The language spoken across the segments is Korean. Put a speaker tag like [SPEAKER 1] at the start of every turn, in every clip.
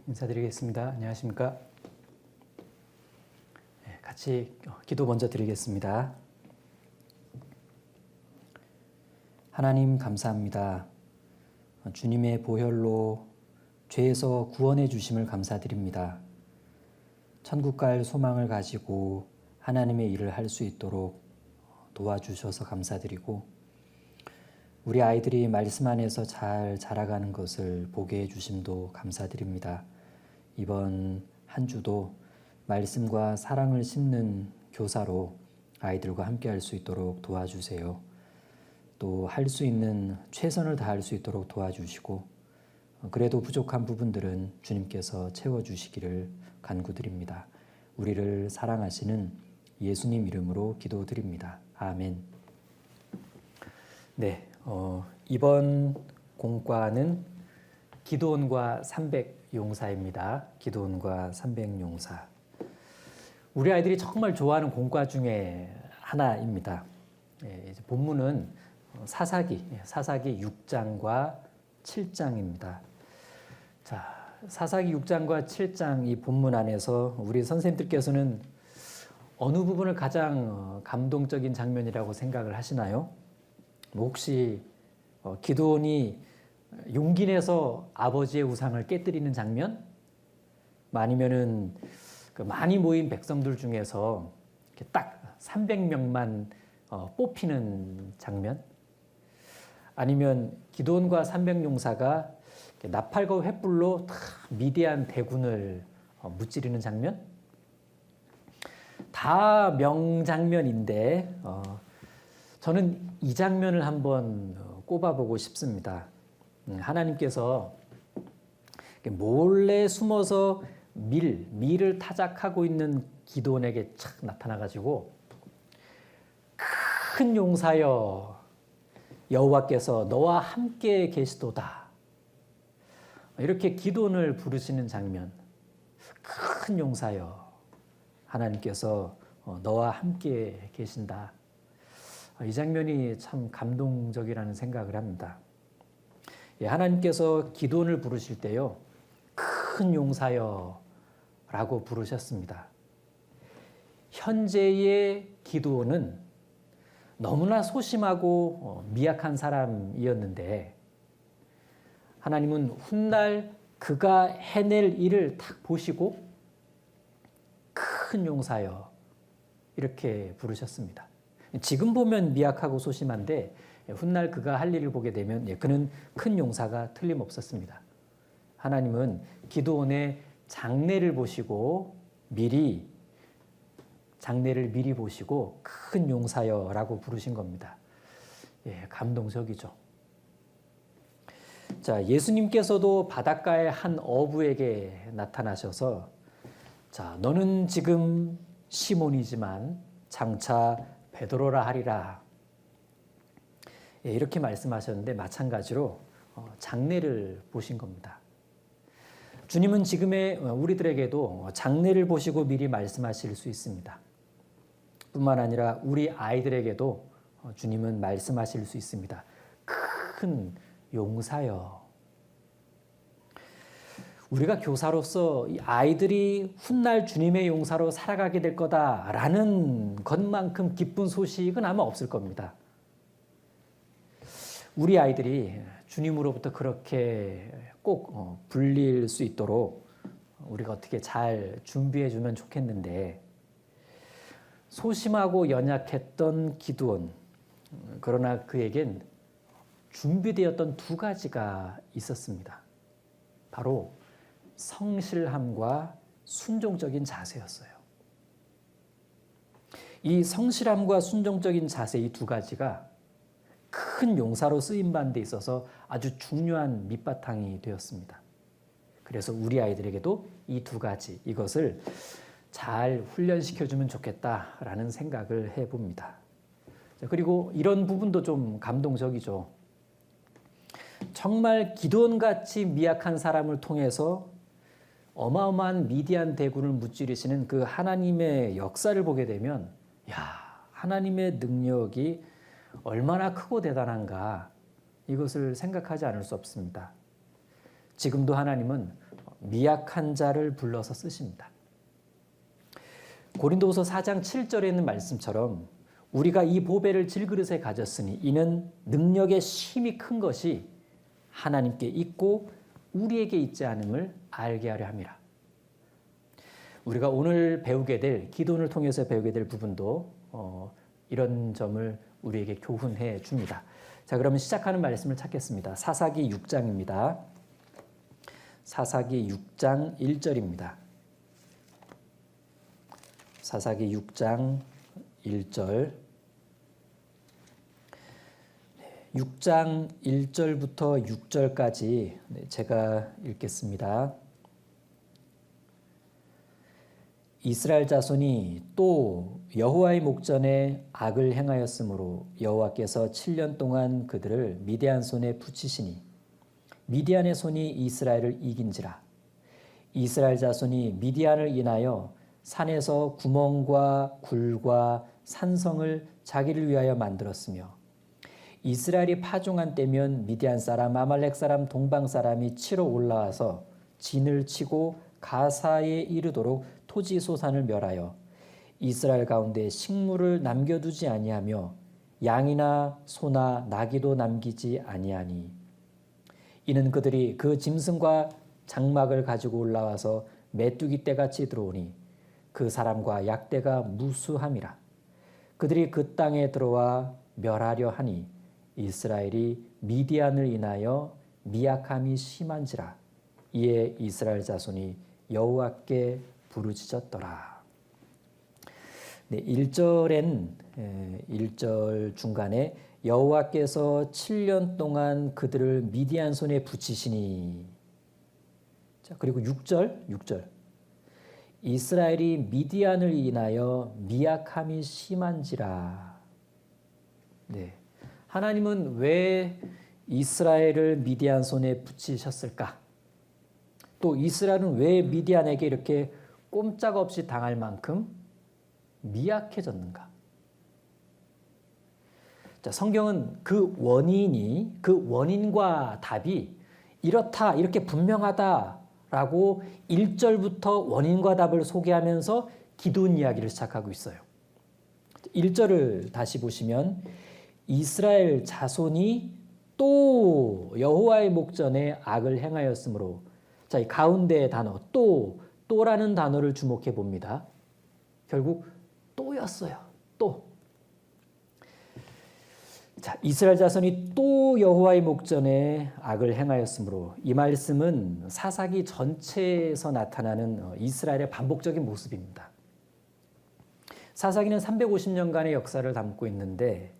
[SPEAKER 1] 인사드리겠습니다. 안녕하십니까? 같이 기도 먼저 드리겠습니다. 하나님 감사합니다. 주님의 보혈로 죄에서 구원해 주심을 감사드립니다. 천국 갈 소망을 가지고 하나님의 일을 할 수 있도록 도와주셔서 감사드리고, 우리 아이들이 말씀 안에서 잘 자라가는 것을 보게 해주심도 감사드립니다. 이번 한 주도 말씀과 사랑을 심는 교사로 아이들과 함께 할 수 있도록 도와주세요. 또 할 수 있는 최선을 다할 수 있도록 도와주시고, 그래도 부족한 부분들은 주님께서 채워주시기를 간구드립니다. 우리를 사랑하시는 예수님 이름으로 기도드립니다. 아멘. 네. 이번 공과는 기도원과 300용사입니다. 기도원과 300용사. 우리 아이들이 정말 좋아하는 공과 중에 하나입니다. 이제 본문은 사사기 6장과 7장입니다. 자, 사사기 6장과 7장 이 본문 안에서 우리 선생님들께서는 어느 부분을 가장 감동적인 장면이라고 생각을 하시나요? 혹시 기드온이 용기 내서 아버지의 우상을 깨뜨리는 장면? 아니면은 그 많이 모인 백성들 중에서 이렇게 딱 300명만 뽑히는 장면? 아니면 기드온과 300용사가 나팔과 횃불로 다 미디안 대군을 무찌르는 장면? 다 명장면인데 저는 이 장면을 한번 꼽아보고 싶습니다. 하나님께서 몰래 숨어서 밀을 타작하고 있는 기드온에게 착 나타나가지고, 큰 용사여 여호와께서 너와 함께 계시도다, 이렇게 기드온을 부르시는 장면. 큰 용사여, 하나님께서 너와 함께 계신다. 이 장면이 참 감동적이라는 생각을 합니다. 하나님께서 기드온을 부르실 때요, 큰 용사여 라고 부르셨습니다. 현재의 기드온은 너무나 소심하고 미약한 사람이었는데, 하나님은 훗날 그가 해낼 일을 딱 보시고 큰 용사여 이렇게 부르셨습니다. 지금 보면 미약하고 소심한데 훗날 그가 할 일을 보게 되면 그는 큰 용사가 틀림없었습니다. 하나님은 기드온의 장래를 보시고 장래를 미리 보시고 큰 용사여라고 부르신 겁니다. 감동적이죠. 자, 예수님께서도 바닷가의 한 어부에게 나타나셔서, 자, 너는 지금 시몬이지만 장차 베드로라 하리라, 이렇게 말씀하셨는데 마찬가지로 장래를 보신 겁니다. 주님은 지금의 우리들에게도 장래를 보시고 미리 말씀하실 수 있습니다. 뿐만 아니라 우리 아이들에게도 주님은 말씀하실 수 있습니다. 큰 용사여. 우리가 교사로서 이 아이들이 훗날 주님의 용사로 살아가게 될 거다라는 것만큼 기쁜 소식은 아마 없을 겁니다. 우리 아이들이 주님으로부터 그렇게 꼭 불릴 수 있도록 우리가 어떻게 잘 준비해 주면 좋겠는데, 소심하고 연약했던 기드온, 그러나 그에겐 준비되었던 두 가지가 있었습니다. 바로 성실함과 순종적인 자세였어요. 이 성실함과 순종적인 자세, 이 두 가지가 큰 용사로 쓰임받는 데 있어서 아주 중요한 밑바탕이 되었습니다. 그래서 우리 아이들에게도 이 두 가지, 이것을 잘 훈련시켜주면 좋겠다라는 생각을 해봅니다. 그리고 이런 부분도 좀 감동적이죠. 정말 기드온같이 미약한 사람을 통해서 어마어마한 미디안 대군을 무찌르시는 그 하나님의 역사를 보게 되면, 하나님의 능력이 얼마나 크고 대단한가, 이것을 생각하지 않을 수 없습니다. 지금도 하나님은 미약한 자를 불러서 쓰십니다. 고린도후서 4장 7절에 있는 말씀처럼 우리가 이 보배를 질그릇에 가졌으니 이는 능력의 심히 큰 것이 하나님께 있고 우리에게 있지 않음을 알게 하려 함이라. 우리가 오늘 배우게 될 기도를 통해서 배우게 될 부분도 이런 점을 우리에게 교훈해 줍니다. 자, 그러면 시작하는 말씀을 찾겠습니다. 사사기 6장입니다. 사사기 6장 1절입니다. 사사기 6장 1절. 6장 1절부터 6절까지 제가 읽겠습니다. 이스라엘 자손이 또 여호와의 목전에 악을 행하였으므로 여호와께서 7년 동안 그들을 미디안 손에 붙이시니 미디안의 손이 이스라엘을 이긴지라. 이스라엘 자손이 미디안을 인하여 산에서 구멍과 굴과 산성을 자기를 위하여 만들었으며 이스라엘이 파종한 때면 미디안 사람, 아말렉 사람, 동방 사람이 치러 올라와서 진을 치고 가사에 이르도록 토지 소산을 멸하여 이스라엘 가운데 식물을 남겨두지 아니하며 양이나 소나 나귀도 남기지 아니하니 이는 그들이 그 짐승과 장막을 가지고 올라와서 메뚜기 떼같이 들어오니 그 사람과 약대가 무수함이라. 그들이 그 땅에 들어와 멸하려 하니 이스라엘이 미디안을 인하여 미약함이 심한지라. 이에 이스라엘 자손이 여호와께 부르짖었더라. 네, 1절 중간에 여호와께서 7년 동안 그들을 미디안 손에 붙이시니. 자, 그리고 6절. 이스라엘이 미디안을 인하여 미약함이 심한지라. 네. 하나님은 왜 이스라엘을 미디안 손에 붙이셨을까? 또 이스라엘은 왜 미디안에게 이렇게 꼼짝없이 당할 만큼 미약해졌는가? 자, 성경은 그 원인과 답이 이렇다, 이렇게 분명하다라고 1절부터 원인과 답을 소개하면서 기도원 이야기를 시작하고 있어요. 1절을 다시 보시면 이스라엘 자손이 또 여호와의 목전에 악을 행하였으므로. 자, 이 가운데의 단어 또라는 단어를 주목해 봅니다. 결국 또였어요. 또. 자, 이스라엘 자손이 또 여호와의 목전에 악을 행하였으므로. 이 말씀은 사사기 전체에서 나타나는 이스라엘의 반복적인 모습입니다. 사사기는 350년간의 역사를 담고 있는데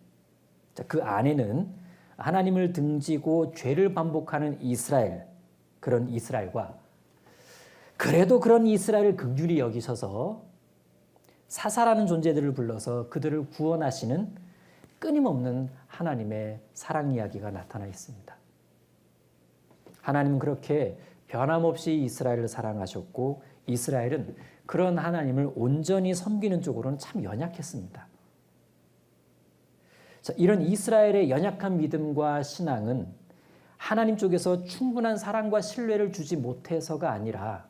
[SPEAKER 1] 그 안에는 하나님을 등지고 죄를 반복하는 이스라엘, 그런 이스라엘과 그래도 그런 이스라엘을 긍휼히 여기셔서 사사라는 존재들을 불러서 그들을 구원하시는 끊임없는 하나님의 사랑 이야기가 나타나 있습니다. 하나님은 그렇게 변함없이 이스라엘을 사랑하셨고 이스라엘은 그런 하나님을 온전히 섬기는 쪽으로는 참 연약했습니다. 자, 이런 이스라엘의 연약한 믿음과 신앙은 하나님 쪽에서 충분한 사랑과 신뢰를 주지 못해서가 아니라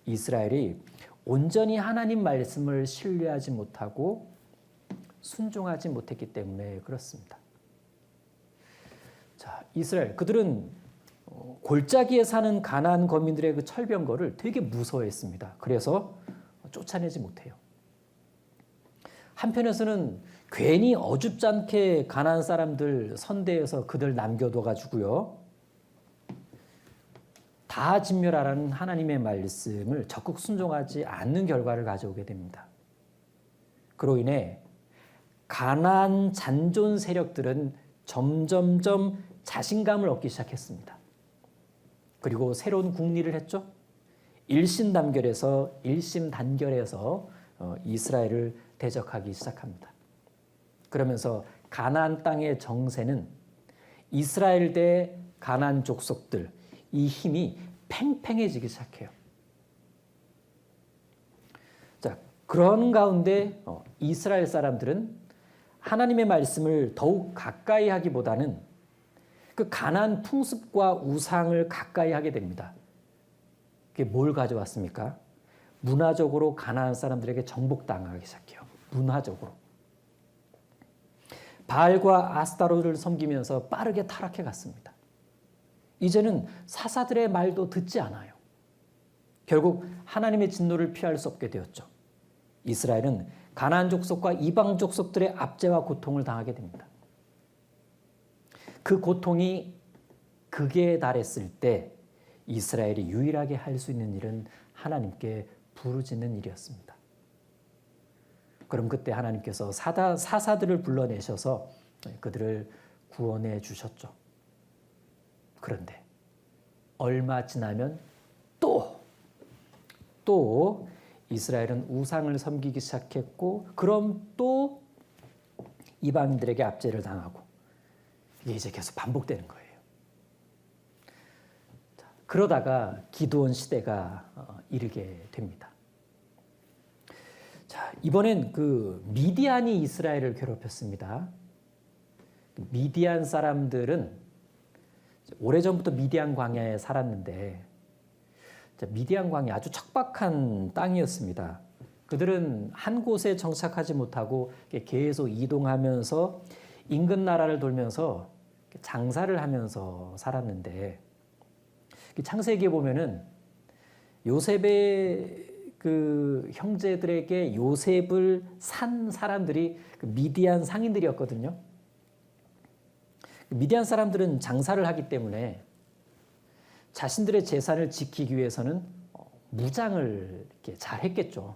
[SPEAKER 1] 이스라엘이 온전히 하나님 말씀을 신뢰하지 못하고 순종하지 못했기 때문에 그렇습니다. 자, 이스라엘 그들은 골짜기에 사는 가나안 거민들의 그 철병거를 되게 무서워했습니다. 그래서 쫓아내지 못해요. 한편에서는 괜히 어줍지 않게 가나안 사람들 선대에서 그들 남겨둬 가지고요. 다 진멸하라는 하나님의 말씀을 적극 순종하지 않는 결과를 가져오게 됩니다. 그로 인해 가나안 잔존 세력들은 점점점 자신감을 얻기 시작했습니다. 그리고 새로운 국리를 했죠. 일심단결해서 이스라엘을 대적하기 시작합니다. 그러면서 가나안 땅의 정세는 이스라엘 대 가나안 족속들 이 힘이 팽팽해지기 시작해요. 자, 그런 가운데 이스라엘 사람들은 하나님의 말씀을 더욱 가까이 하기보다는 그 가나안 풍습과 우상을 가까이 하게 됩니다. 그게 뭘 가져왔습니까? 문화적으로 가나안 사람들에게 정복당하기 시작해요. 문화적으로. 바알과 아스타롯을 섬기면서 빠르게 타락해 갔습니다. 이제는 사사들의 말도 듣지 않아요. 결국 하나님의 진노를 피할 수 없게 되었죠. 이스라엘은 가나안 족속과 이방 족속들의 압제와 고통을 당하게 됩니다. 그 고통이 극에 달했을 때 이스라엘이 유일하게 할 수 있는 일은 하나님께 부르짖는 일이었습니다. 그럼 그때 하나님께서 사사들을 불러내셔서 그들을 구원해 주셨죠. 그런데 얼마 지나면 또 이스라엘은 우상을 섬기기 시작했고, 그럼 또 이방인들에게 압제를 당하고, 이게 이제 계속 반복되는 거예요. 그러다가 기드온 시대가 이르게 됩니다. 자, 이번엔 그 미디안이 이스라엘을 괴롭혔습니다. 미디안 사람들은 오래전부터 미디안 광야에 살았는데, 미디안 광야 아주 척박한 땅이었습니다. 그들은 한 곳에 정착하지 못하고 계속 이동하면서 인근 나라를 돌면서 장사를 하면서 살았는데, 창세기에 보면은 요셉의 그 형제들에게 요셉을 산 사람들이 그 미디안 상인들이었거든요. 미디안 사람들은 장사를 하기 때문에 자신들의 재산을 지키기 위해서는 무장을 이렇게 잘 했겠죠.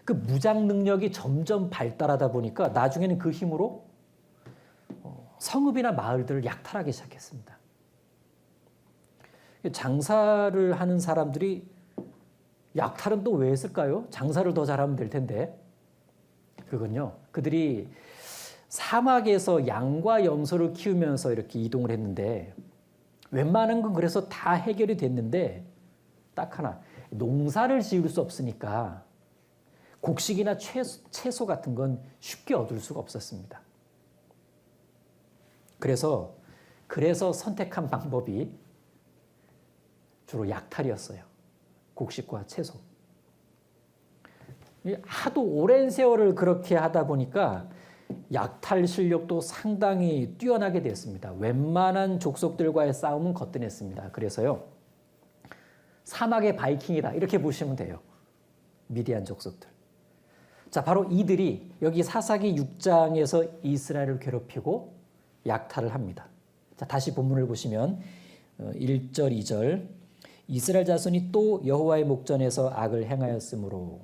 [SPEAKER 1] 그 무장 능력이 점점 발달하다 보니까 나중에는 그 힘으로 성읍이나 마을들을 약탈하기 시작했습니다. 장사를 하는 사람들이 약탈은 또 왜 했을까요? 장사를 더 잘하면 될 텐데. 그건요, 그들이 사막에서 양과 염소를 키우면서 이렇게 이동을 했는데, 웬만한 건 그래서 다 해결이 됐는데, 딱 하나, 농사를 지을 수 없으니까 곡식이나 채소 같은 건 쉽게 얻을 수가 없었습니다. 그래서 선택한 방법이 주로 약탈이었어요. 곡식과 채소. 하도 오랜 세월을 그렇게 하다 보니까 약탈 실력도 상당히 뛰어나게 됐습니다. 웬만한 족속들과의 싸움은 거뜬했습니다. 그래서요, 사막의 바이킹이다 이렇게 보시면 돼요. 미디안 족속들. 자, 바로 이들이 여기 사사기 6장에서 이스라엘을 괴롭히고 약탈을 합니다. 자, 다시 본문을 보시면 1절, 2절. 이스라엘 자손이 또 여호와의 목전에서 악을 행하였으므로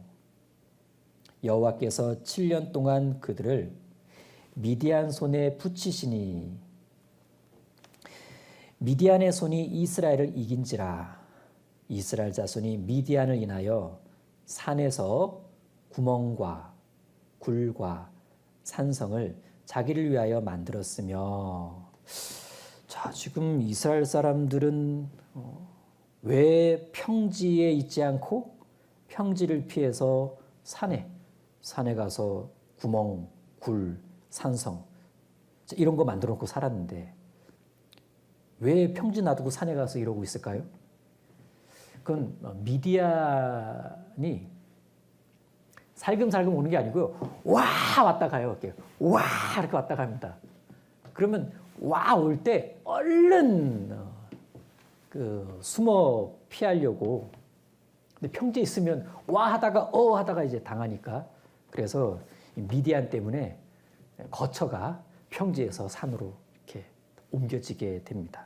[SPEAKER 1] 여호와께서 7년 동안 그들을 미디안 손에 붙이시니 미디안의 손이 이스라엘을 이긴지라. 이스라엘 자손이 미디안을 인하여 산에서 구멍과 굴과 산성을 자기를 위하여 만들었으며. 자, 지금 이스라엘 사람들은 왜 평지에 있지 않고 평지를 피해서 산에 가서 구멍, 굴, 산성 이런 거 만들어 놓고 살았는데, 왜 평지 놔두고 산에 가서 이러고 있을까요? 그건 미디안이 살금살금 오는 게 아니고요. 와 왔다 가요. 이렇게 와 이렇게 왔다 갑니다. 그러면 와 올 때 얼른 숨어 피하려고. 근데 평지에 있으면 와 하다가 하다가 이제 당하니까. 그래서 미디안 때문에 거처가 평지에서 산으로 이렇게 옮겨지게 됩니다.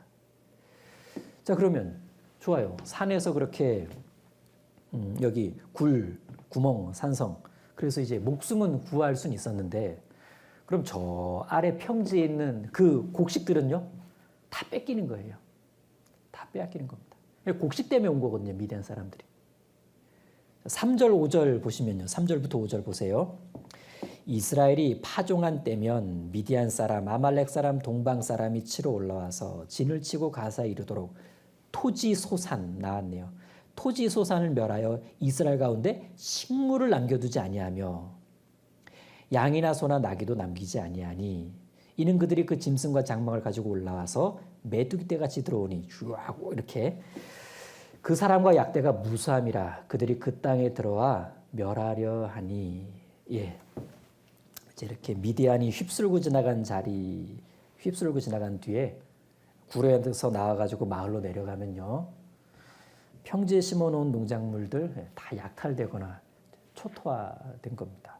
[SPEAKER 1] 자, 그러면 좋아요. 산에서 그렇게 여기 굴, 구멍, 산성. 그래서 이제 목숨은 구할 수는 있었는데, 그럼 저 아래 평지에 있는 그 곡식들은요, 다 뺏기는 거예요. 다 빼앗기는 겁니다. 곡식 때문에 온 거거든요, 미디안 사람들이. 3절, 5절 보시면요. 3절부터 5절 보세요. 이스라엘이 파종한 때면 미디안 사람, 아말렉 사람, 동방 사람이 치러 올라와서 진을 치고 가사에 이르도록 토지 소산 나왔네요. 토지 소산을 멸하여 이스라엘 가운데 식물을 남겨두지 아니하며 양이나 소나 나귀도 남기지 아니하니 이는 그들이 그 짐승과 장막을 가지고 올라와서 메뚜기 떼같이 들어오니 쭉 이렇게 그 사람과 약대가 무수함이라 그들이 그 땅에 들어와 멸하려 하니. 예. 이제 이렇게 미디안이 휩쓸고 지나간 뒤에 구레에서 나와가지고 마을로 내려가면요, 평지에 심어놓은 농작물들 다 약탈되거나 초토화된 겁니다.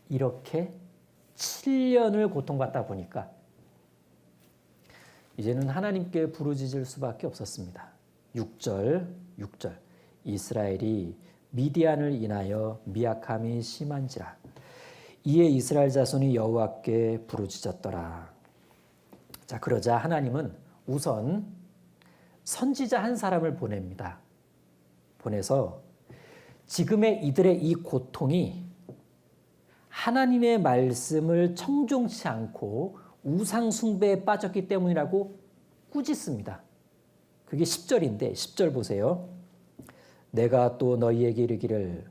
[SPEAKER 1] 이렇게 7년을 고통받다 보니까 이제는 하나님께 부르짖을 수밖에 없었습니다. 6절 이스라엘이 미디안을 인하여 미약함이 심한지라 이에 이스라엘 자손이 여호와께 부르짖었더라. 자, 그러자 하나님은 우선 선지자 한 사람을 보냅니다. 보내서 지금의 이들의 이 고통이 하나님의 말씀을 청종치 않고 우상 숭배에 빠졌기 때문이라고 꾸짖습니다. 그게 10절인데 10절 보세요. 내가 또 너희에게 이르기를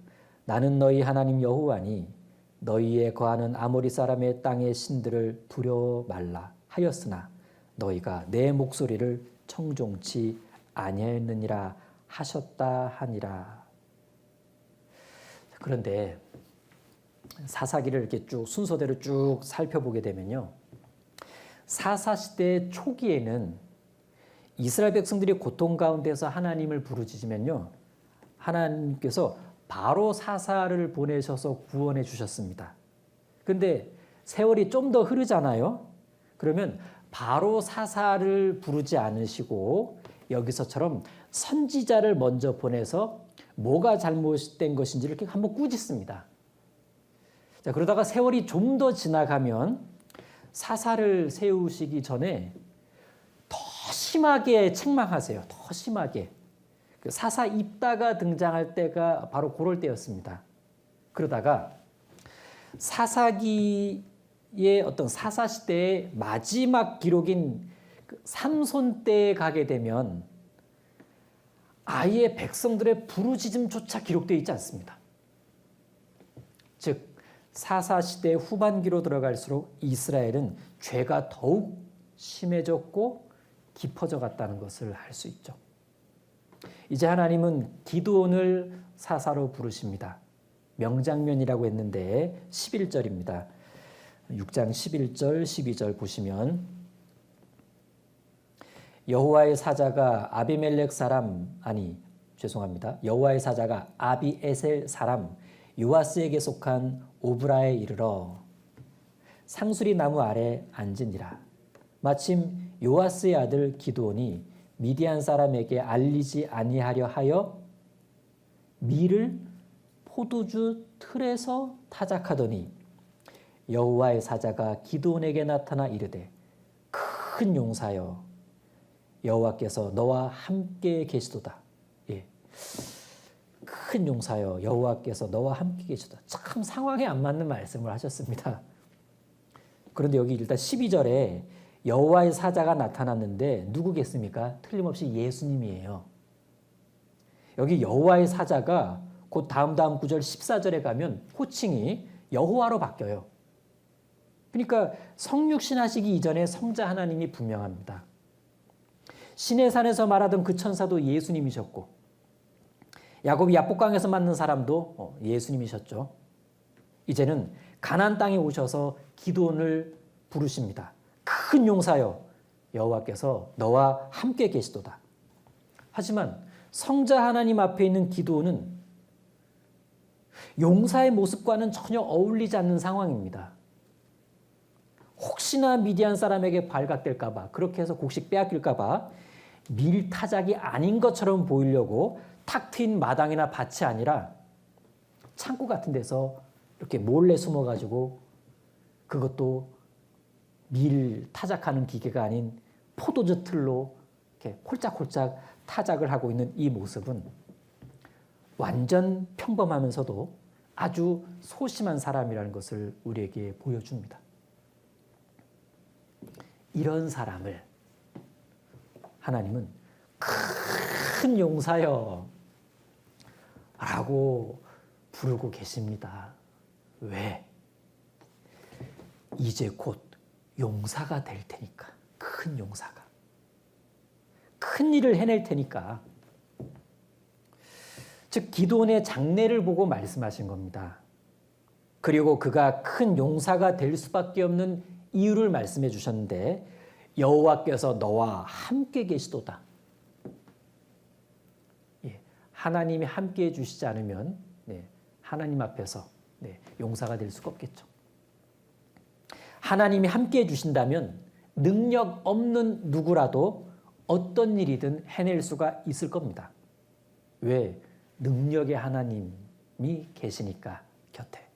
[SPEAKER 1] 나는 너희 하나님 여호와니 너희에 거하는 아모리 사람의 땅의 신들을 두려워 말라 하였으나 너희가 내 목소리를 청종치 아니하였느니라 하셨다 하니라. 그런데 사사기를 이렇게 쭉 순서대로 쭉 살펴보게 되면요, 사사시대 초기에는 이스라엘 백성들이 고통 가운데서 하나님을 부르짖으면요, 하나님께서 바로 사사를 보내셔서 구원해 주셨습니다. 그런데 세월이 좀 더 흐르잖아요. 그러면 바로 사사를 부르지 않으시고 여기서처럼 선지자를 먼저 보내서 뭐가 잘못된 것인지를 이렇게 한번 꾸짖습니다. 자, 그러다가 세월이 좀 더 지나가면 사사를 세우시기 전에 더 심하게 책망하세요. 더 심하게. 그 사사 입다가 등장할 때가 바로 그럴 때였습니다. 그러다가 사사기의 어떤 사사 시대의 마지막 기록인 삼손 때에 가게 되면 아예 백성들의 부르짖음조차 기록되어 있지 않습니다. 즉 사사 시대 후반기로 들어갈수록 이스라엘은 죄가 더욱 심해졌고 깊어져 갔다는 것을 알 수 있죠. 이제 하나님은 기드온을 사사로 부르십니다. 명장면이라고 했는데 11절입니다. 6장 11절 12절 보시면 여호와의 사자가 아비에셀 사람 요아스에게 속한 오브라에 이르러 상수리 나무 아래 앉으니라. 마침 요아스의 아들 기드온이 미디안 사람에게 알리지 아니하려 하여 밀을 포도주 틀에서 타작하더니 여호와의 사자가 기드온에게 나타나 이르되 큰 용사여 여호와께서 너와 함께 계시도다. 예. 큰 용사여 여호와께서 너와 함께 계시도다. 참 상황에 안 맞는 말씀을 하셨습니다. 그런데 여기 일단 12절에 여호와의 사자가 나타났는데 누구겠습니까? 틀림없이 예수님이에요. 여기 여호와의 사자가 곧 다음 구절 14절에 가면 호칭이 여호와로 바뀌어요. 그러니까 성육신 하시기 이전에 성자 하나님이 분명합니다. 신의 산에서 말하던 그 천사도 예수님이셨고 야곱이 야복강에서 만난 사람도 예수님이셨죠. 이제는 가나안 땅에 오셔서 기드온을 부르십니다. 큰 용사여 여호와께서 너와 함께 계시도다. 하지만 성자 하나님 앞에 있는 기드온은 용사의 모습과는 전혀 어울리지 않는 상황입니다. 혹시나 미디안 사람에게 발각될까 봐, 그렇게 해서 곡식 빼앗길까 봐 밀타작이 아닌 것처럼 보이려고 탁 트인 마당이나 밭이 아니라 창고 같은 데서 이렇게 몰래 숨어가지고 그것도 밀 타작하는 기계가 아닌 포도주 틀로 이렇게 홀짝홀짝 타작을 하고 있는 이 모습은 완전 평범하면서도 아주 소심한 사람이라는 것을 우리에게 보여줍니다. 이런 사람을 하나님은 큰 용사여 라고 부르고 계십니다. 왜? 이제 곧 용사가 될 테니까. 큰 용사가. 큰 일을 해낼 테니까. 즉 기드온의 장래를 보고 말씀하신 겁니다. 그리고 그가 큰 용사가 될 수밖에 없는 이유를 말씀해 주셨는데 여호와께서 너와 함께 계시도다. 예, 하나님이 함께 해주시지 않으면 하나님 앞에서 용사가 될 수가 없겠죠. 하나님이 함께 해주신다면 능력 없는 누구라도 어떤 일이든 해낼 수가 있을 겁니다. 왜? 능력의 하나님이 계시니까 곁에.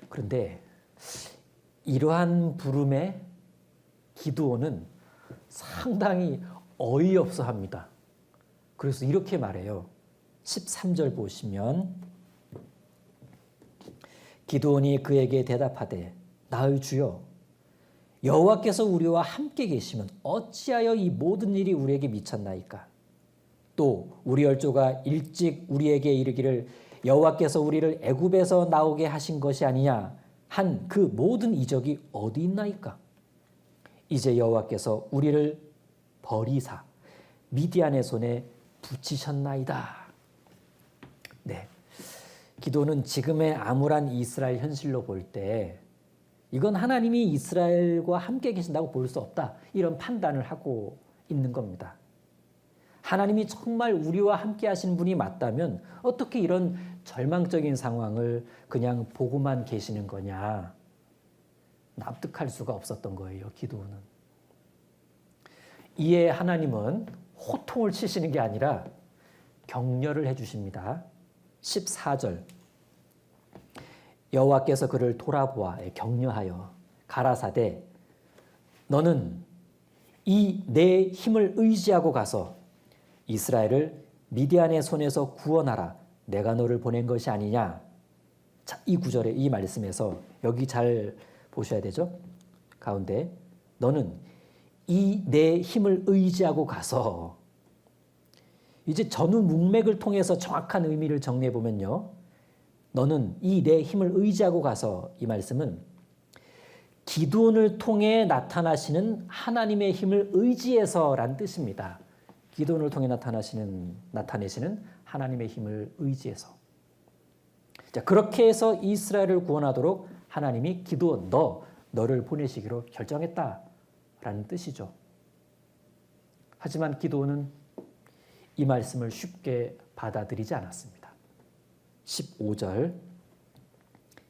[SPEAKER 1] 그런데 이러한 부름에 기드온은 상당히 어이없어 합니다. 그래서 이렇게 말해요. 13절 보시면 기드온이 그에게 대답하되 나의 주여 여호와께서 우리와 함께 계시면 어찌하여 이 모든 일이 우리에게 미쳤나이까. 또 우리 열조가 일찍 우리에게 이르기를 여호와께서 우리를 애굽에서 나오게 하신 것이 아니냐 한 그 모든 이적이 어디 있나이까. 이제 여호와께서 우리를 버리사 미디안의 손에 붙이셨나이다. 네, 기도는 지금의 암울한 이스라엘 현실로 볼 때 이건 하나님이 이스라엘과 함께 계신다고 볼 수 없다. 이런 판단을 하고 있는 겁니다. 하나님이 정말 우리와 함께 하신 분이 맞다면 어떻게 이런 절망적인 상황을 그냥 보고만 계시는 거냐. 납득할 수가 없었던 거예요. 기도는. 이에 하나님은 호통을 치시는 게 아니라 격려를 해주십니다. 14절 여호와께서 그를 돌아보아 격려하여 가라사대 너는 이 내 힘을 의지하고 가서 이스라엘을 미디안의 손에서 구원하라. 내가 너를 보낸 것이 아니냐. 자, 이 구절에 이 말씀에서 여기 잘 보셔야 되죠. 가운데 너는 이 내 힘을 의지하고 가서 이제 전후 문맥을 통해서 정확한 의미를 정리해 보면요. 너는 이 내 힘을 의지하고 가서 이 말씀은 기드온을 통해 나타나시는 하나님의 힘을 의지해서란 뜻입니다. 기드온을 통해 나타내시는 하나님의 힘을 의지해서. 자, 그렇게 해서 이스라엘을 구원하도록 하나님이 기드온 너를 보내시기로 결정했다라는 뜻이죠. 하지만 기드온은 이 말씀을 쉽게 받아들이지 않았습니다. 15절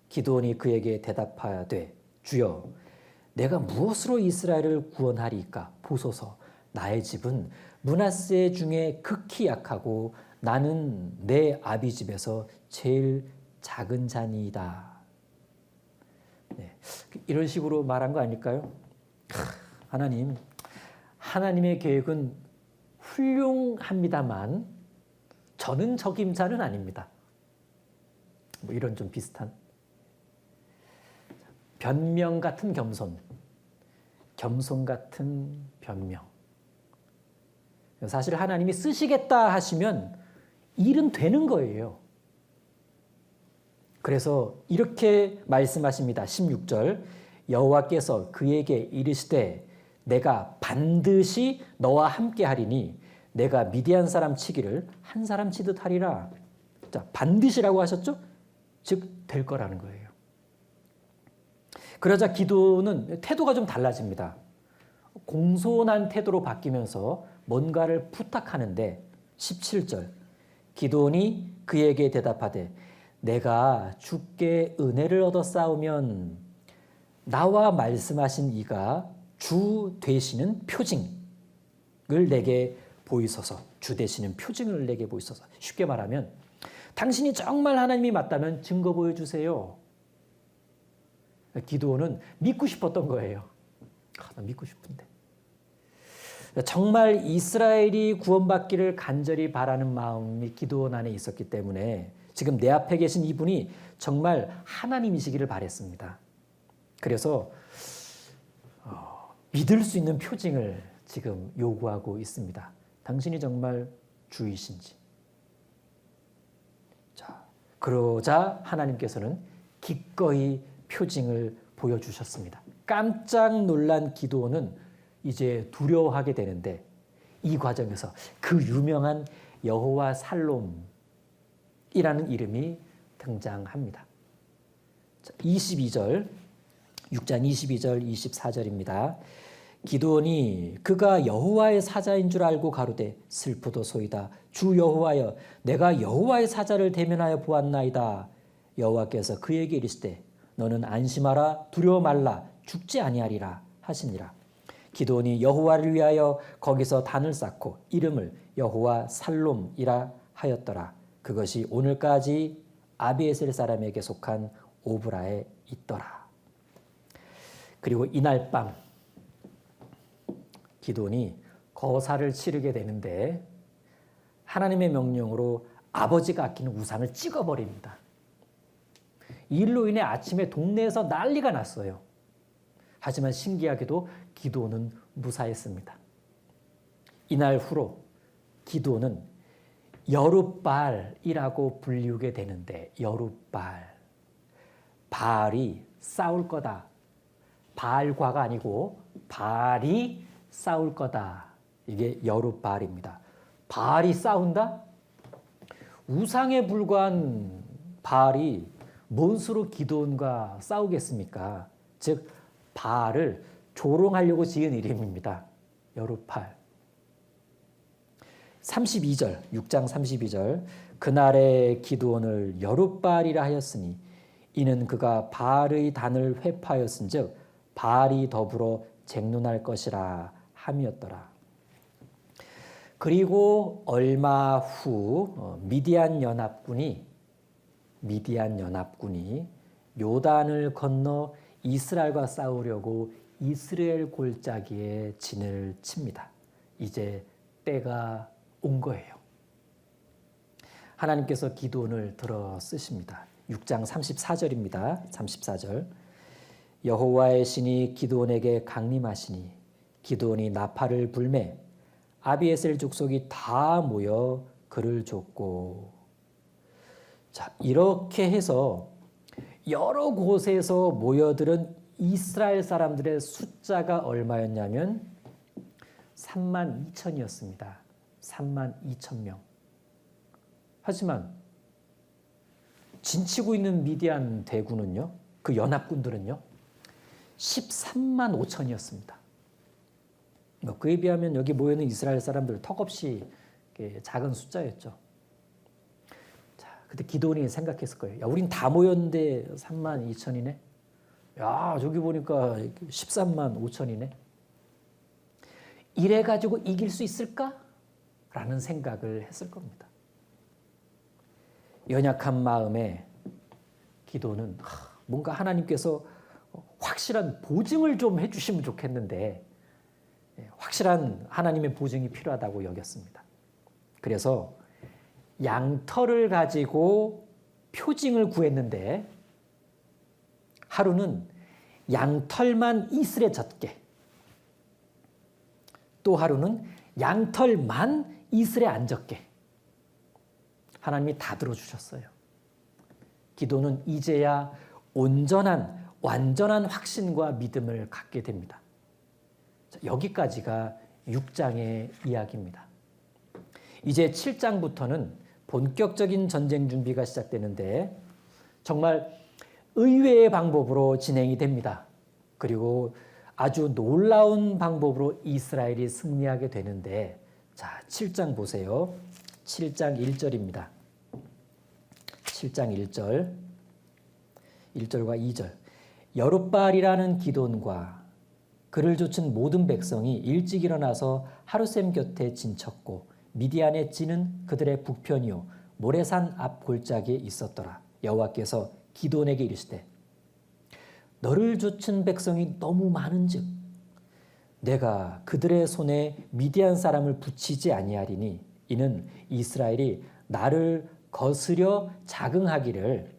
[SPEAKER 1] 기드온이 그에게 대답하되 주여 내가 무엇으로 이스라엘을 구원하리까 보소서. 나의 집은 므낫세 중에 극히 약하고 나는 내 아비 집에서 제일 작은 자니이다. 네, 이런 식으로 말한 거 아닐까요? 하나님의 계획은 훌륭합니다만 저는 적임자는 아닙니다. 뭐 이런 좀 비슷한 변명 같은 겸손, 겸손 같은 변명. 사실 하나님이 쓰시겠다 하시면 일은 되는 거예요. 그래서 이렇게 말씀하십니다. 16절 여호와께서 그에게 이르시되 내가 반드시 너와 함께 하리니 내가 미디안 사람 치기를 한 사람 치듯 하리라. 자, 반드시라고 하셨죠? 즉 될 거라는 거예요. 그러자 기도는 태도가 좀 달라집니다. 공손한 태도로 바뀌면서 뭔가를 부탁하는데 17절 기드온이 그에게 대답하되 내가 주께 은혜를 얻어 싸우면 나와 말씀하신 이가 주 되시는 표징을 내게 보이소서. 주 되시는 표징을 내게 보이소서. 쉽게 말하면 당신이 정말 하나님이 맞다면 증거 보여주세요. 기드온은 믿고 싶었던 거예요. 나 믿고 싶은데. 정말 이스라엘이 구원받기를 간절히 바라는 마음이 기드온 안에 있었기 때문에 지금 내 앞에 계신 이분이 정말 하나님이시기를 바랬습니다. 그래서 믿을 수 있는 표징을 지금 요구하고 있습니다. 당신이 정말 주이신지. 자, 그러자 하나님께서는 기꺼이 표징을 보여주셨습니다. 깜짝 놀란 기드온은 이제 두려워하게 되는데 이 과정에서 그 유명한 여호와 살롬 이름이 등장합니다. 22절, 6장 22절, 24절입니다. 기드온이 그가 여호와의 사자인 줄 알고 가로되 슬프도소이다. 주 여호와여, 내가 여호와의 사자를 대면하여 보았나이다. 여호와께서 그에게 이르시되 너는 안심하라, 두려워 말라, 죽지 아니하리라 하시니라. 기드온이 여호와를 위하여 거기서 단을 쌓고 이름을 여호와 살롬이라 하였더라. 그것이 오늘까지 아비에셀 사람에게 속한 오브라에 있더라. 그리고 이날 밤 기드온이 거사를 치르게 되는데 하나님의 명령으로 아버지가 아끼는 우상을 찍어버립니다. 이 일로 인해 아침에 동네에서 난리가 났어요. 하지만 신기하게도 기드온은 무사했습니다. 이날 후로 기드온은 여룻발이라고 불리우게 되는데, 여룻발, 바알이 싸울 거다. 바알과가 아니고 바알이 싸울 거다. 이게 여룻발입니다. 바알이 싸운다? 우상에 불과한 바알이 뭔 수로 기드온과 싸우겠습니까? 즉 바알을 조롱하려고 지은 이름입니다. 여룻발. 32절, 6장 32절. 그날에 기드온을 여룻발이라 하였으니 이는 그가 바알의 단을 회파하였은즉 바알이 더불어 쟁론할 것이라 함이었더라. 그리고 얼마 후 미디안 연합군이 요단을 건너 이스라엘과 싸우려고 이스라엘 골짜기에 진을 칩니다. 이제 때가 온 거예요. 하나님께서 기드온을 들어 쓰십니다. 6장 34절입니다. 34절. 여호와의 신이 기드온에게 강림하시니 기드온이 나팔을 불매 아비에셀 족속이 다 모여 그를 좇고. 자, 이렇게 해서 여러 곳에서 모여들은 이스라엘 사람들의 숫자가 얼마였냐면 32,000이었습니다. 32,000명. 하지만 진치고 있는 미디안 대군은요, 그 연합군들은요 135,000이었습니다. 그에 비하면 여기 모여있는 이스라엘 사람들 턱없이 작은 숫자였죠. 자, 그때 기드온이 생각했을 거예요. 야, 우린 다 모였는데 32,000이네. 야, 저기 보니까 135,000이네. 이래가지고 이길 수 있을까? 라는 생각을 했을 겁니다. 연약한 마음에 기드온은 뭔가 하나님께서 확실한 보증을 좀 해주시면 좋겠는데 확실한 하나님의 보증이 필요하다고 여겼습니다. 그래서 양털을 가지고 표징을 구했는데 하루는 양털만 이슬에 젖게, 또 하루는 양털만 이슬에 안 젖게 하나님이 다 들어주셨어요. 기도는 이제야 완전한 확신과 믿음을 갖게 됩니다. 자, 여기까지가 6장의 이야기입니다. 이제 7장부터는 본격적인 전쟁 준비가 시작되는데 정말 의외의 방법으로 진행이 됩니다. 그리고 아주 놀라운 방법으로 이스라엘이 승리하게 되는데, 자, 7장 보세요. 7장 1절입니다. 7장 1절, 1절과 2절. 여룻발이라는 기돈과 그를 좇은 모든 백성이 일찍 일어나서 하루셈 곁에 진쳤고 미디안의 진은 그들의 북편이요 모레산 앞 골짜기에 있었더라. 여호와께서 기돈에게 이르시되 너를 좇은 백성이 너무 많은즉 내가 그들의 손에 미디안 사람을 붙이지 아니하리니 이는 이스라엘이 나를 거스려 자긍하기를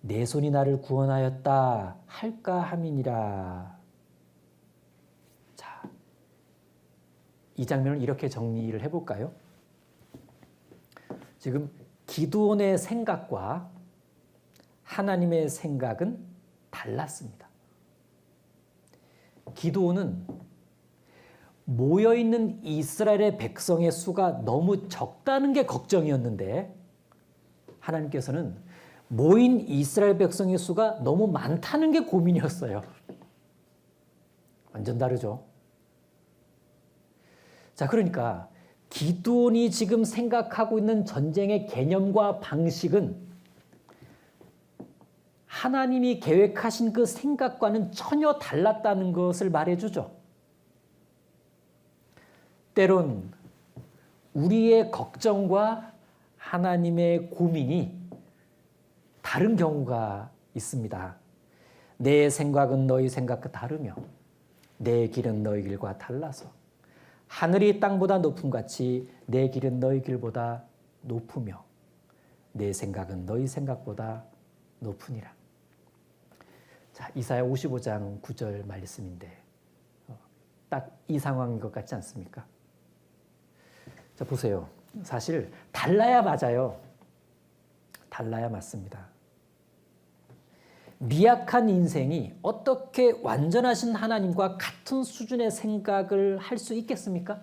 [SPEAKER 1] 내 손이 나를 구원하였다 할까 함이니라. 자, 이 장면을 이렇게 정리를 해볼까요? 지금 기드온의 생각과 하나님의 생각은 달랐습니다. 기드온은 모여있는 이스라엘의 백성의 수가 너무 적다는 게 걱정이었는데 하나님께서는 모인 이스라엘 백성의 수가 너무 많다는 게 고민이었어요. 완전 다르죠. 자, 그러니까 기드온이 지금 생각하고 있는 전쟁의 개념과 방식은 하나님이 계획하신 그 생각과는 전혀 달랐다는 것을 말해주죠. 때론 우리의 걱정과 하나님의 고민이 다른 경우가 있습니다. 내 생각은 너희 생각과 다르며 내 길은 너희 길과 달라서 하늘이 땅보다 높음 같이 내 길은 너희 길보다 높으며 내 생각은 너희 생각보다 높으니라. 자, 이사야 55장 9절 말씀인데 딱 이 상황인 것 같지 않습니까? 자, 보세요. 사실 달라야 맞아요. 달라야 맞습니다. 미약한 인생이 어떻게 완전하신 하나님과 같은 수준의 생각을 할 수 있겠습니까?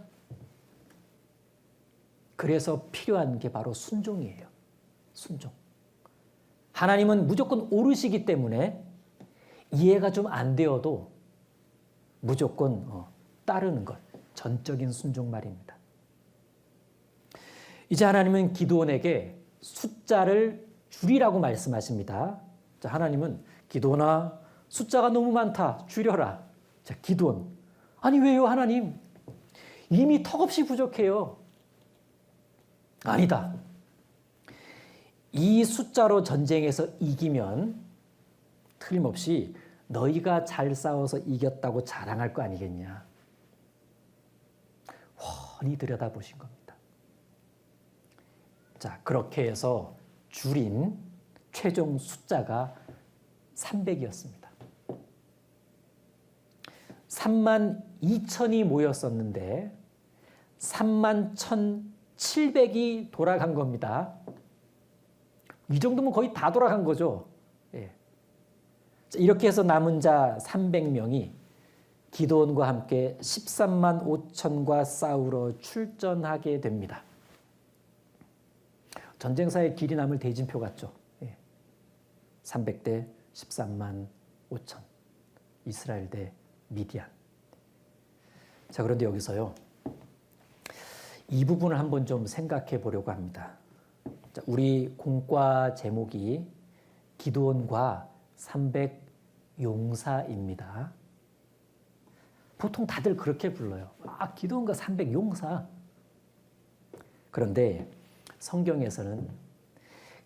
[SPEAKER 1] 그래서 필요한 게 바로 순종이에요. 순종. 하나님은 무조건 옳으시기 때문에 이해가 좀 안 되어도 무조건 따르는 것, 전적인 순종 말입니다. 이제 하나님은 기드온에게 숫자를 줄이라고 말씀하십니다. 자, 하나님은 기드온아, 숫자가 너무 많다, 줄여라. 자, 기드온, 아니 왜요 하나님? 이미 턱없이 부족해요. 아니다. 이 숫자로 전쟁에서 이기면 틀림없이 너희가 잘 싸워서 이겼다고 자랑할 거 아니겠냐. 훤히 들여다보신 겁니다. 자, 그렇게 해서 줄인 최종 숫자가 300이었습니다. 3만 2천이 모였었는데 3만 1,700이 돌아간 겁니다. 이 정도면 거의 다 돌아간 거죠. 예. 이렇게 해서 남은 자 300명이 기드온과 함께 13만 5천과 싸우러 출전하게 됩니다. 전쟁사의 길이 남을 대진표 같죠. 300대 13만 5천. 이스라엘 대 미디안. 자, 그런데 여기서요. 이 부분을 한번 좀 생각해 보려고 합니다. 자, 우리 공과 제목이 기드온과 300 용사입니다. 보통 다들 그렇게 불러요. 아, 기드온과 300 용사. 그런데 성경에서는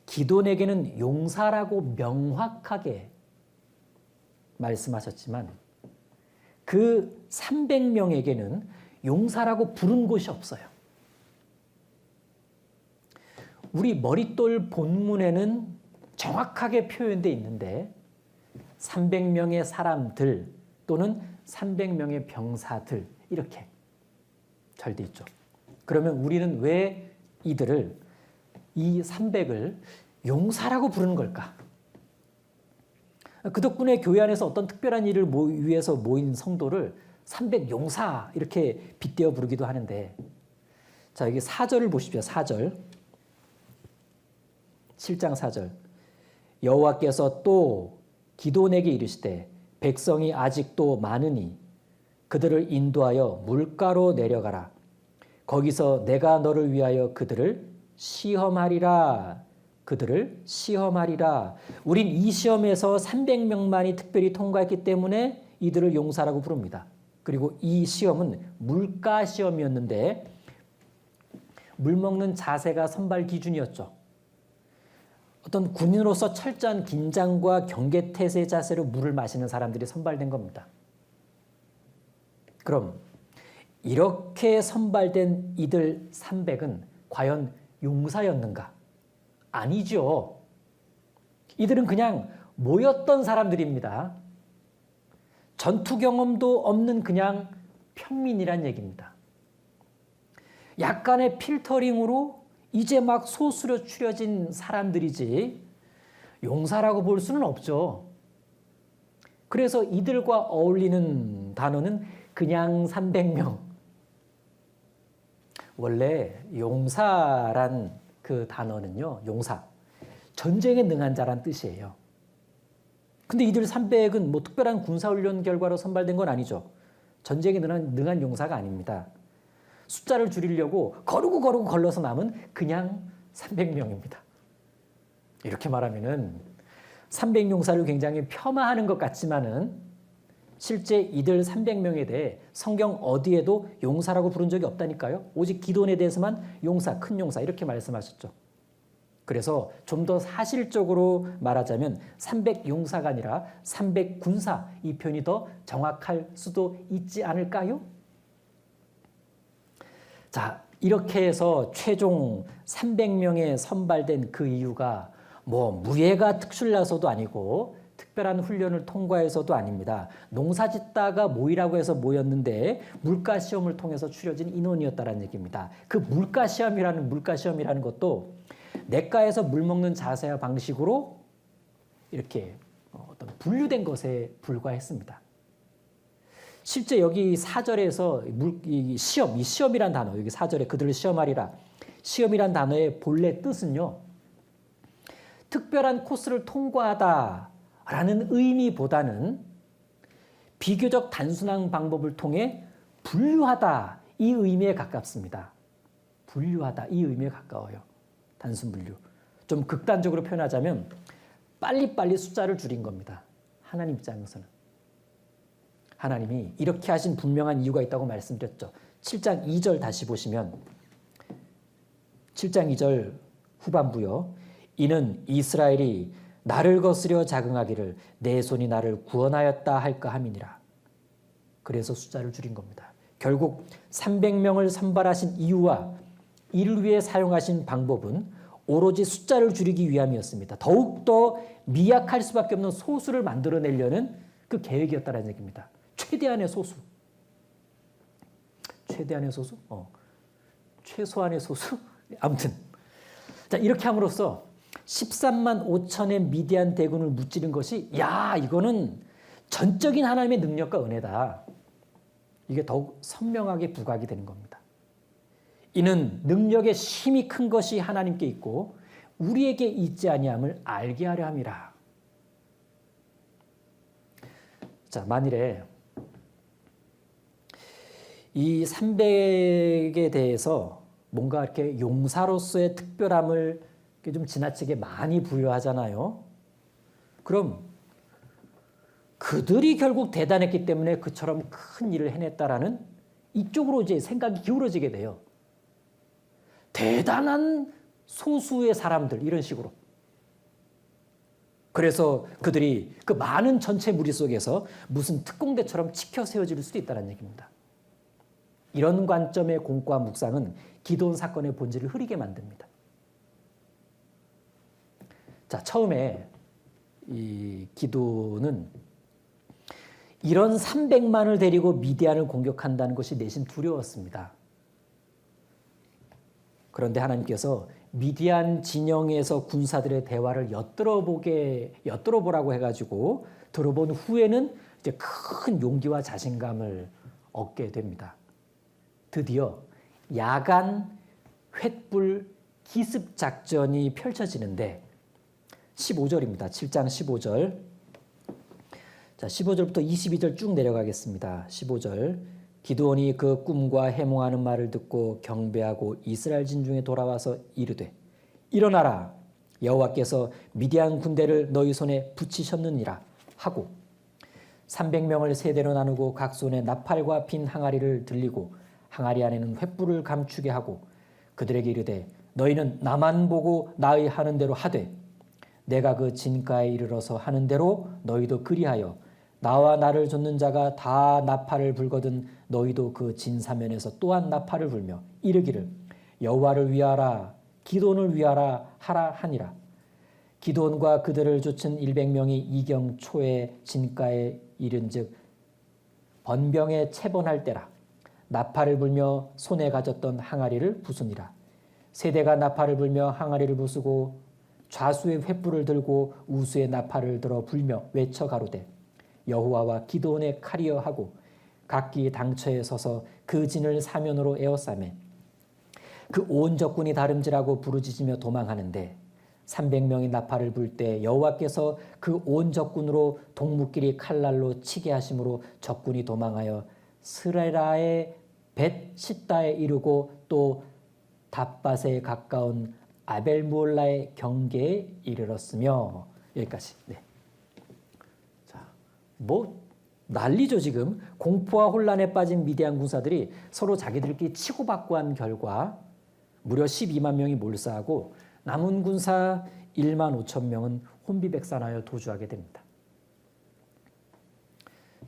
[SPEAKER 1] 기드온에게는 용사라고 명확하게 말씀하셨지만 그 300명에게는 용사라고 부른 곳이 없어요. 우리 머릿돌 본문에는 정확하게 표현되어 있는데 300명의 사람들 또는 300명의 병사들 이렇게 잘 돼 있죠. 그러면 우리는 왜 이들을 이 300을 용사라고 부르는 걸까? 그 덕분에 교회 안에서 어떤 특별한 일을 위해서 모인 성도를 300 용사 이렇게 빗대어 부르기도 하는데 자, 여기 4절을 보십시오. 4절. 7장 4절. 여호와께서 또 기드온에게 이르시되 백성이 아직도 많으니 그들을 인도하여 물가로 내려가라. 거기서 내가 너를 위하여 그들을 시험하리라. 그들을 시험하리라. 우린 이 시험에서 300명만이 특별히 통과했기 때문에 이들을 용사라고 부릅니다. 그리고 이 시험은 물가 시험이었는데 물 먹는 자세가 선발 기준이었죠. 어떤 군인으로서 철저한 긴장과 경계태세 자세로 물을 마시는 사람들이 선발된 겁니다. 그럼 이렇게 선발된 이들 300은 과연 용사였는가? 아니죠. 이들은 그냥 모였던 사람들입니다. 전투 경험도 없는 그냥 평민이란 얘기입니다. 약간의 필터링으로 이제 막 소수로 추려진 사람들이지 용사라고 볼 수는 없죠. 그래서 이들과 어울리는 단어는 그냥 300명. 원래 용사란 그 단어는요, 용사. 전쟁에 능한 자란 뜻이에요. 근데 이들 300은 뭐 특별한 군사훈련 결과로 선발된 건 아니죠. 전쟁에 능한 용사가 아닙니다. 숫자를 줄이려고 거르고 걸러서 남은 그냥 300명입니다. 이렇게 말하면은 300용사를 굉장히 폄하하는 것 같지만은 실제 이들 300명에 대해 성경 어디에도 용사라고 부른 적이 없다니까요. 오직 기드온에 대해서만 용사, 큰 용사 이렇게 말씀하셨죠. 그래서 좀 더 사실적으로 말하자면 300용사가 아니라 300군사 이 표현이 더 정확할 수도 있지 않을까요? 자, 이렇게 해서 최종 300명에 선발된 그 이유가 뭐 무예가 특출나서도 아니고 특별한 훈련을 통과해서도 아닙니다. 농사 짓다가 모이라고 해서 모였는데 물가시험을 통해서 추려진 인원이었다는 얘기입니다. 그 물가시험이라는 것도 냇가에서 물 먹는 자세와 방식으로 이렇게 어떤 분류된 것에 불과했습니다. 실제 여기 4절에서 이 시험이란 단어, 여기 4절에 그들을 시험하리라. 시험이란 단어의 본래 뜻은요, 특별한 코스를 통과하다라는 의미보다는 비교적 단순한 방법을 통해 분류하다 이 의미에 가깝습니다. 분류하다 이 의미에 가까워요. 단순 분류. 좀 극단적으로 표현하자면 빨리빨리 숫자를 줄인 겁니다. 하나님 입장에서는. 하나님이 이렇게 하신 분명한 이유가 있다고 말씀드렸죠. 7장 2절 다시 보시면 7장 2절 후반부요. 이는 이스라엘이 나를 거스려 자긍하기를 내 손이 나를 구원하였다 할까 함이니라. 그래서 숫자를 줄인 겁니다. 결국 300명을 선발하신 이유와 이를 위해 사용하신 방법은 오로지 숫자를 줄이기 위함이었습니다. 더욱더 미약할 수밖에 없는 소수를 만들어내려는 그 계획이었다는 얘기입니다. 최대한의 소수. 최대한의 소수? 최소한의 소수? 아무튼. 자, 이렇게 함으로써 13만 5천의 미디안 대군을 무찌른 것이 이거는 전적인 하나님의 능력과 은혜다. 이게 더욱 선명하게 부각이 되는 겁니다. 이는 능력의 힘이 큰 것이 하나님께 있고 우리에게 있지 아니함을 알게 하려 함이라. 자, 만일에 이 300에 대해서 뭔가 이렇게 용사로서의 특별함을 좀 지나치게 많이 부여하잖아요. 그럼 그들이 결국 대단했기 때문에 그처럼 큰 일을 해냈다라는 이쪽으로 이제 생각이 기울어지게 돼요. 대단한 소수의 사람들 이런 식으로. 그래서 그들이 그 많은 전체 무리 속에서 무슨 특공대처럼 치켜 세워질 수도 있다는 얘기입니다. 이런 관점의 공과 묵상은 기드온 사건의 본질을 흐리게 만듭니다. 자, 처음에 이 기드온은 이런 300만을 데리고 미디안을 공격한다는 것이 내심 두려웠습니다. 그런데 하나님께서 미디안 진영에서 군사들의 대화를 엿들어보라고 해가지고 들어본 후에는 이제 큰 용기와 자신감을 얻게 됩니다. 드디어 야간 횃불 기습 작전이 펼쳐지는데 15절입니다. 7장 15절. 자, 15절부터 22절 쭉 내려가겠습니다. 15절. 기드온이 그 꿈과 해몽하는 말을 듣고 경배하고 이스라엘 진중에 돌아와서 이르되 일어나라 여호와께서 미디안 군대를 너희 손에 붙이셨느니라 하고 300명을 세대로 나누고 각 손에 나팔과 빈 항아리를 들리고 항아리 안에는 횃불을 감추게 하고 그들에게 이르되 너희는 나만 보고 나의 하는 대로 하되 내가 그 진가에 이르러서 하는 대로 너희도 그리하여 나와 나를 좇는 자가 다 나팔을 불거든 너희도 그 진사면에서 또한 나팔을 불며 이르기를 여호와를 위하라 기드온을 위하라 하라 하니라. 기드온과 그들을 쫓은 100명이 이경 초에 진가에 이른즉 번병에 채번할 때라. 나팔을 불며 손에 가졌던 항아리를 부수니라. 세대가 나팔을 불며 항아리를 부수고 좌수의 횃불을 들고 우수의 나팔을 들어 불며 외쳐 가로되 여호와와 기드온의 칼이여 하고 각기 당처에 서서 그 진을 사면으로 에워싸매 그 온 적군이 다름질하고 부르짖으며 도망하는데 300명이 나팔을 불 때 여호와께서 그 온 적군으로 동무끼리 칼날로 치게 하심으로 적군이 도망하여 스레라의 벳 시다에 이르고 또 답밭에 가까운 아벨무올라의 경계에 이르렀으며. 여기까지. 네. 자, 뭐 난리죠 지금. 공포와 혼란에 빠진 미디안 군사들이 서로 자기들끼리 치고받고 한 결과 무려 12만 명이 몰사하고 남은 군사 1만 5천 명은 혼비백산하여 도주하게 됩니다.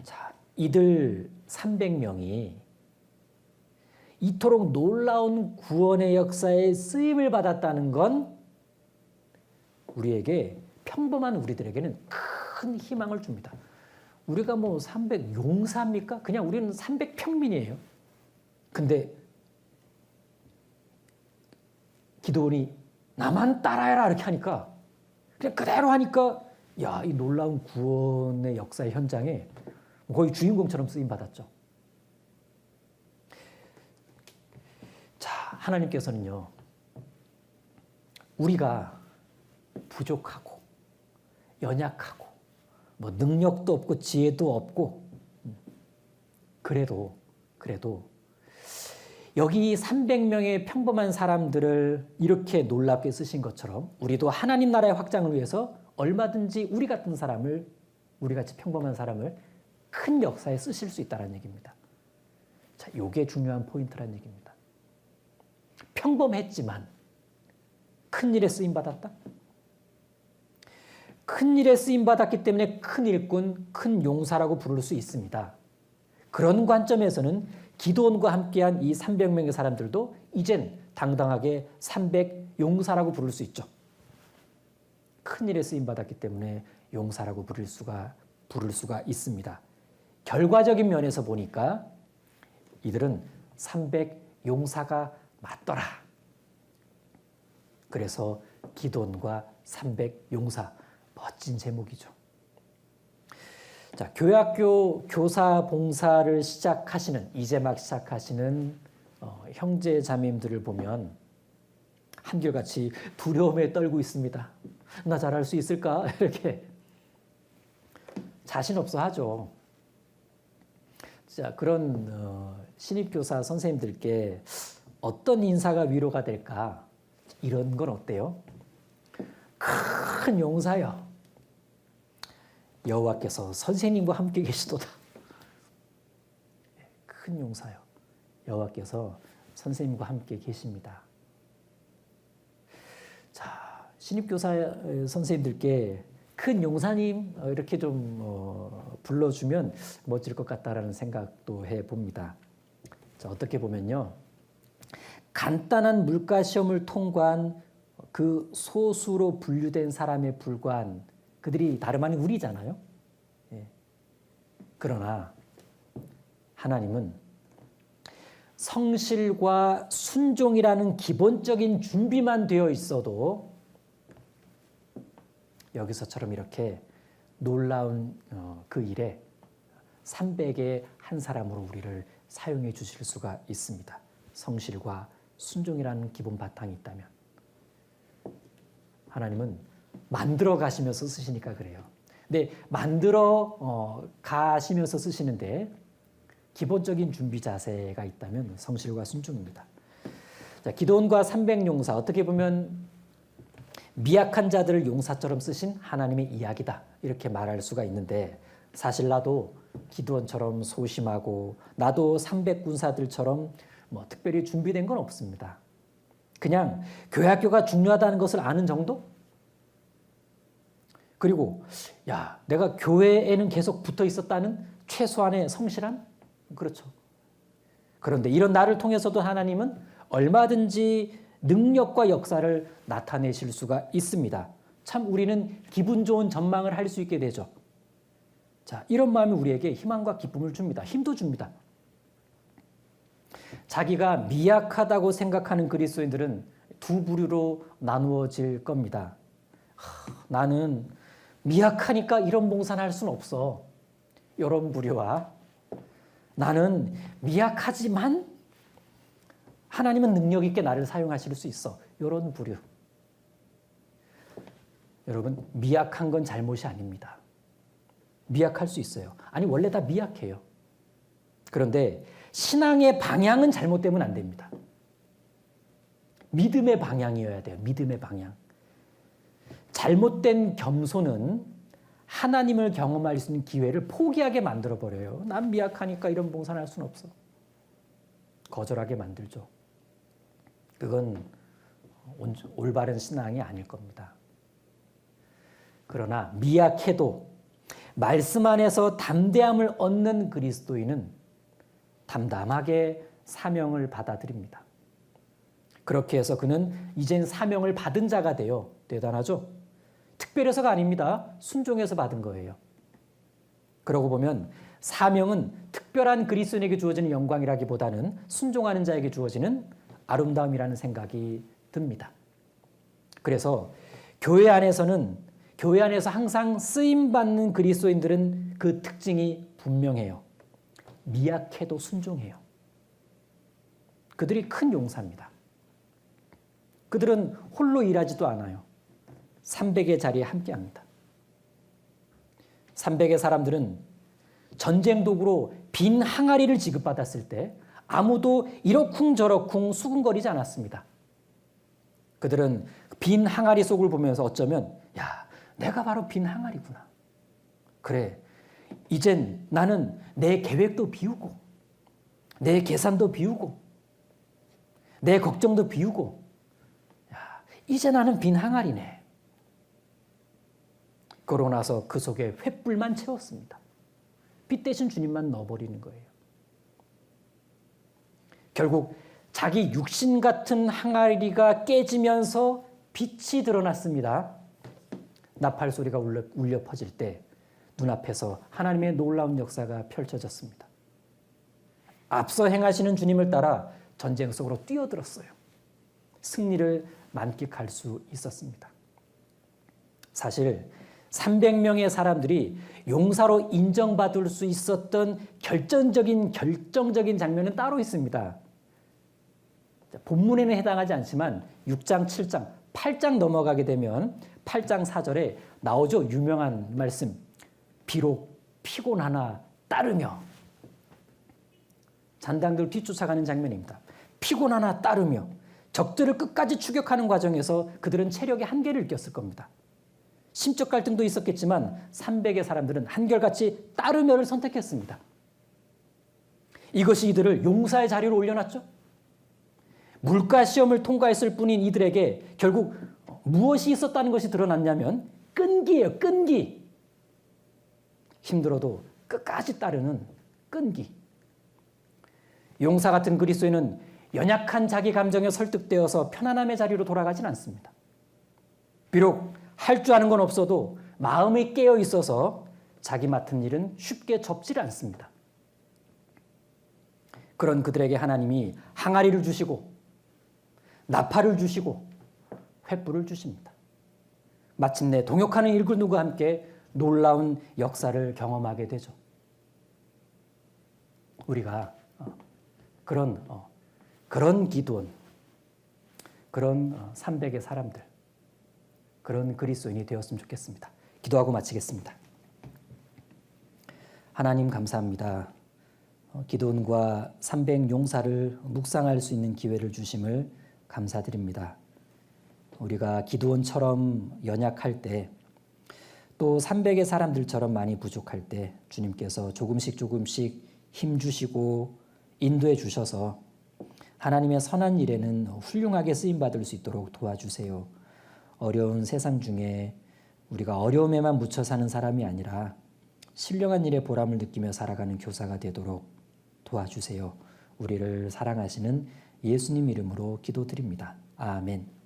[SPEAKER 1] 자, 이들 300명이 이토록 놀라운 구원의 역사에 쓰임을 받았다는 건 우리에게, 평범한 우리들에게는 큰 희망을 줍니다. 우리가 뭐 300 용사입니까? 그냥 우리는 300평민이에요. 근데 기드온이 나만 따라해라 이렇게 하니까, 그냥 그대로 하니까, 야, 이 놀라운 구원의 역사의 현장에 거의 주인공처럼 쓰임 받았죠. 자, 하나님께서는요, 우리가 부족하고 연약하고 뭐 능력도 없고 지혜도 없고, 그래도 여기 300명의 평범한 사람들을 이렇게 놀랍게 쓰신 것처럼 우리도 하나님 나라의 확장을 위해서 얼마든지 우리 같은 사람을, 우리같이 평범한 사람을 큰 역사에 쓰실 수 있다는 얘기입니다. 자, 이게 중요한 포인트라는 얘기입니다. 평범했지만 큰 일에 쓰임 받았다. 큰 일에 쓰임 받았기 때문에 큰 일꾼, 큰 용사라고 부를 수 있습니다. 그런 관점에서는 기드온과 함께한 이 300명의 사람들도 이젠 당당하게 300용사라고 부를 수 있죠. 큰 일에 쓰임 받았기 때문에 용사라고 부를 수가 있습니다. 결과적인 면에서 보니까 이들은 300용사가 맞더라. 그래서 기드온과 300용사, 멋진 제목이죠. 자, 교회학교 교사 봉사를 시작하시는, 이제 막 시작하시는 형제 자매님들을 보면 한결같이 두려움에 떨고 있습니다. 나 잘할 수 있을까? 이렇게 자신 없어 하죠. 자, 그런 신입교사 선생님들께 어떤 인사가 위로가 될까? 이런 건 어때요? 큰 용사여, 여호와께서 선생님과 함께 계시도다. 큰 용사여, 여호와께서 선생님과 함께 계십니다. 자, 신입교사 선생님들께 큰 용사님 이렇게 좀 불러주면 멋질 것 같다라는 생각도 해봅니다. 자, 어떻게 보면요, 간단한 물가 시험을 통과한 그 소수로 분류된 사람에 불과한, 그들이 다름 아닌 우리잖아요. 예. 그러나 하나님은 성실과 순종이라는 기본적인 준비만 되어 있어도 여기서처럼 이렇게 놀라운 그 일에 300의 한 사람으로 우리를 사용해 주실 수가 있습니다. 성실과 순종이라는 기본 바탕이 있다면 하나님은 만들어 가시면서 쓰시니까 그래요. 근데 만들어 가시면서 쓰시는데 기본적인 준비 자세가 있다면 성실과 순종입니다. 자, 기드온과 300용사, 어떻게 보면 미약한 자들을 용사처럼 쓰신 하나님의 이야기다, 이렇게 말할 수가 있는데, 사실 나도 기드온처럼 소심하고 나도 300군사들처럼 뭐 특별히 준비된 건 없습니다. 그냥 교회학교가 중요하다는 것을 아는 정도? 그리고 야, 내가 교회에는 계속 붙어 있었다는 최소한의 성실함? 그렇죠. 그런데 이런 나를 통해서도 하나님은 얼마든지 능력과 역사를 나타내실 수가 있습니다. 참 우리는 기분 좋은 전망을 할 수 있게 되죠. 자, 이런 마음이 우리에게 희망과 기쁨을 줍니다. 힘도 줍니다. 자기가 미약하다고 생각하는 그리스도인들은 두 부류로 나누어질 겁니다. 나는 미약하니까 이런 봉사는 할 수는 없어, 이런 부류와, 나는 미약하지만 하나님은 능력 있게 나를 사용하실 수 있어, 이런 부류. 여러분, 미약한 건 잘못이 아닙니다. 미약할 수 있어요. 아니, 원래 다 미약해요. 그런데 신앙의 방향은 잘못되면 안 됩니다. 믿음의 방향이어야 돼요. 믿음의 방향. 잘못된 겸손은 하나님을 경험할 수 있는 기회를 포기하게 만들어버려요. 난 미약하니까 이런 봉사를 할 수는 없어. 거절하게 만들죠. 그건 올바른 신앙이 아닐 겁니다. 그러나 미약해도 말씀 안에서 담대함을 얻는 그리스도인은 담담하게 사명을 받아들입니다. 그렇게 해서 그는 이젠 사명을 받은 자가 돼요. 대단하죠? 특별해서가 아닙니다. 순종해서 받은 거예요. 그러고 보면 사명은 특별한 그리스도인에게 주어지는 영광이라기보다는 순종하는 자에게 주어지는 아름다움이라는 생각이 듭니다. 그래서 교회 안에서 항상 쓰임받는 그리스도인들은 그 특징이 분명해요. 미약해도 순종해요. 그들이 큰 용사입니다. 그들은 홀로 일하지도 않아요. 300의 자리에 함께합니다. 300의 사람들은 전쟁 도구로 빈 항아리를 지급받았을 때 아무도 이러쿵저러쿵 수군거리지 않았습니다. 그들은 빈 항아리 속을 보면서 어쩌면 야, 내가 바로 빈 항아리구나. 그래, 이젠 나는 내 계획도 비우고 내 계산도 비우고 내 걱정도 비우고 야, 이제 나는 빈 항아리네. 그러고 나서 그 속에 횃불만 채웠습니다. 빛 대신 주님만 넣어버리는 거예요. 결국 자기 육신 같은 항아리가 깨지면서 빛이 드러났습니다. 나팔 소리가 울려 퍼질 때 눈앞에서 하나님의 놀라운 역사가 펼쳐졌습니다. 앞서 행하시는 주님을 따라 전쟁 속으로 뛰어들었어요. 승리를 만끽할 수 있었습니다. 사실 300명의 사람들이 용사로 인정받을 수 있었던 결정적인 장면은 따로 있습니다. 본문에는 해당하지 않지만 6장, 7장, 8장 넘어가게 되면 8장 4절에 나오죠. 유명한 말씀. 비록 피곤하나 따르며. 잔당들 뒤쫓아가는 장면입니다. 피곤하나 따르며. 적들을 끝까지 추격하는 과정에서 그들은 체력의 한계를 느꼈을 겁니다. 심적 갈등도 있었겠지만 300의 사람들은 한결같이 따르며를 선택했습니다. 이것이 이들을 용사의 자리로 올려놨죠. 물가 시험을 통과했을 뿐인 이들에게 결국 무엇이 있었다는 것이 드러났냐면 끈기예요. 끈기. 힘들어도 끝까지 따르는 끈기. 용사 같은 그리스도인은 연약한 자기 감정에 설득되어서 편안함의 자리로 돌아가진 않습니다. 비록 할 줄 아는 건 없어도 마음이 깨어 있어서 자기 맡은 일은 쉽게 접질 않습니다. 그런 그들에게 하나님이 항아리를 주시고 나팔을 주시고 횃불을 주십니다. 마침내 동역하는 일꾼들과 함께 놀라운 역사를 경험하게 되죠. 우리가 그런 기도원, 그런 300의 사람들, 그런 그리스도인이 되었으면 좋겠습니다. 기도하고 마치겠습니다. 하나님 감사합니다. 기도원과 300 용사를 묵상할 수 있는 기회를 주심을 감사드립니다. 우리가 기도원처럼 연약할 때, 또 300의 사람들처럼 많이 부족할 때 주님께서 조금씩 힘주시고 인도해 주셔서 하나님의 선한 일에는 훌륭하게 쓰임받을 수 있도록 도와주세요. 어려운 세상 중에 우리가 어려움에만 묻혀 사는 사람이 아니라 신령한 일에 보람을 느끼며 살아가는 교사가 되도록 도와주세요. 우리를 사랑하시는 예수님 이름으로 기도드립니다. 아멘.